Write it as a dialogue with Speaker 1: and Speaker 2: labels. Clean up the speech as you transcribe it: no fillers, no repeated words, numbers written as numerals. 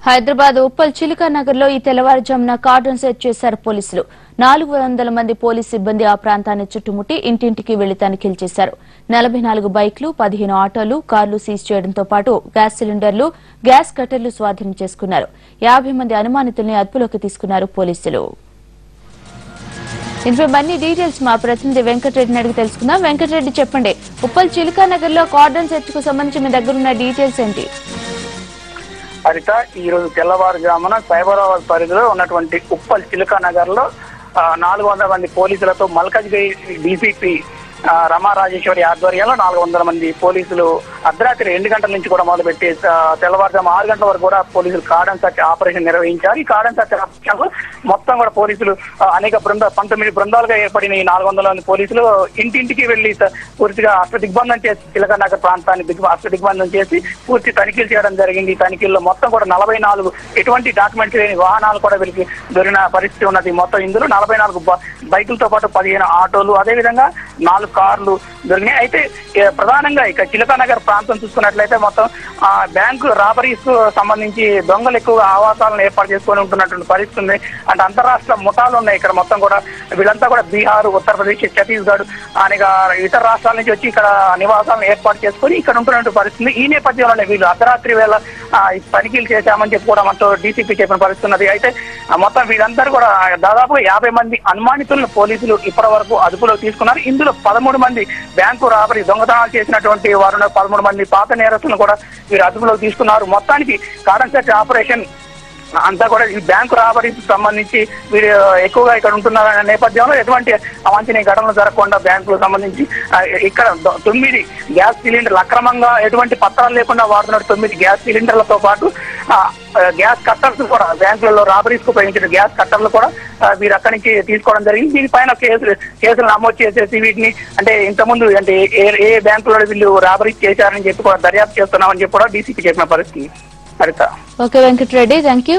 Speaker 1: హైదరాబాద్ ఉప్పల్ చిలుక నగర్ లో ఈ తెల్లవారుజామున కార్డన్ సెర్చ్ చేశారు పోలీసులు. 400 మంది పోలీసు సిబ్బంది ఆ ప్రాంతాన్ని చుట్టుముట్టి ఇంటింటికి వెళ్లి తనిఖీలు చేశారు. 44 బైక్లు, 15 ఆటోలు, కార్లు సీజ్ చేయడంతో పాటు గ్యాస్ సిలిండర్లు, గ్యాస్ కట్టర్లు స్వాధీనం చేసుకున్నారు. 50 మంది అనుమానితుల్ని అదుపులోకి తీసుకున్నారు పోలీసులు. దీనిపై మరిన్ని డీటెయిల్స్ మా ప్రతినిధి వెంకటరెడ్డిని అడిగి తెలుసుకుందాం. వెంకటరెడ్డి, చెప్పండి, ఉప్పల్ చిలుక నగర్ లో కార్డన్ సెర్చ్ కు సంబంధించి మీ దగ్గరున్న డీటెయిల్స్ ఏంటి?
Speaker 2: హరిత, ఈ రోజు తెల్లవారుజామున సైబరాబాద్ పరిధిలో ఉన్నటువంటి ఉప్పల్ చిలుక నగర్ లో 400 మంది పోలీసులతో మల్కాజ్గిరి డీసీపీ రమా రాజేశ్వరి ఆధ్వర్యంలో 400 మంది పోలీసులు అర్ధరాత్రి 2 గంటల నుంచి కూడా మొదలుపెట్టి తెల్లవారుజాము 6 గంటల వరకు కూడా పోలీసులు కార్డన్ సర్చ్ ఆపరేషన్ నిర్వహించారు. ఈ కార్డన్ సర్చ్ ఆపరేషన్ లో మొత్తం కూడా పోలీసులు అనేక 19 బృందాలుగా ఏర్పడిన ఈ 400 మంది పోలీసులు ఇంటింటికి వెళ్లి పూర్తిగా అష్టదిగ్బంధం చేసి చిలక నగర్ ప్రాంతాన్ని అష్టదిగ్బంధం చేసి పూర్తి తనిఖీలు చేయడం జరిగింది. ఈ తనిఖీల్లో మొత్తం కూడా 44 ఎటువంటి డాక్యుమెంట్స్ లేని వాహనాలు కూడా వీరికి దొరికిన పరిస్థితి ఉన్నది. మొత్తం ఇందులో 44 బైకులతో పాటు 15 ఆటోలు, అదేవిధంగా 4 కార్లు దొరికినాయి. అయితే ప్రధానంగా ఇక చిలక నగర్ ప్రాంతం చూసుకున్నట్లయితే మొత్తం బ్యాంకు రాబరీస్ కు సంబంధించి దొంగలు ఎక్కువగా ఆవాసాలను ఏర్పాటు చేసుకొని ఉంటున్నటువంటి పరిస్థితి ఉంది. అంటే అంతరాష్ట్ర ముఠాలు ఉన్నాయి ఇక్కడ మొత్తం కూడా. వీళ్ళంతా కూడా బీహార్, ఉత్తరప్రదేశ్, ఛత్తీస్గఢ్ అనేక ఇతర రాష్ట్రాల నుంచి వచ్చి ఇక్కడ నివాసాలను ఏర్పాటు చేసుకొని ఇక్కడ ఉంటున్నటువంటి పరిస్థితి. ఈ నేపథ్యంలోనే వీళ్ళు అర్ధరాత్రి వేళ తనిఖీలు చేశామని చెప్పి కూడా మనతో డీసీపీ చెప్పిన పరిస్థితి ఉన్నది. అయితే మొత్తం వీళ్ళందరూ కూడా దాదాపు 50 మంది అనుమానితులను పోలీసులు ఇప్పటి వరకు అదుపులో తీసుకున్నారు. ఇందులో 13 మంది బ్యాంకు రాబరీ దొంగతనాలు చేసినటువంటి వారు, 13 మంది పాత నేరస్తులను కూడా వీరు అదుపులోకి తీసుకున్నారు. మొత్తానికి కార్డన్ సెర్చ్ ఆపరేషన్ అంతా కూడా ఈ బ్యాంకు రాబరీకి సంబంధించి వీరు ఎక్కువగా ఇక్కడ ఉంటున్న నేపథ్యంలో ఎటువంటి అవాంఛనీయ ఘటనలు జరగకుండా బ్యాంకులకు సంబంధించి ఇక్కడ 9 గ్యాస్ సిలిండర్లు అక్రమంగా ఎటువంటి పత్రాలు లేకుండా వాడుతున్న 9 గ్యాస్ సిలిండర్లతో పాటు గ్యాస్ కట్టర్స్ కూడా బ్యాంకులలో రాబరీస్ కు ఉపయోగించిన గ్యాస్ కట్టర్లు కూడా వీరు అక్కడి నుంచి తీసుకోవడం జరిగింది. దీనిపైన కేసులు నమోదు చేసేసి వీటిని అంటే ఇంతకుముందు అంటే ఏ బ్యాంకులో వీళ్ళు రాబరీస్ చేశారని చెప్పి కూడా దర్యాప్తు చేస్తున్నామని చెప్పి కూడా డీసీపీ చెప్పిన పరిస్థితి. Haritha.
Speaker 1: Okay Venkatareddy, thank you.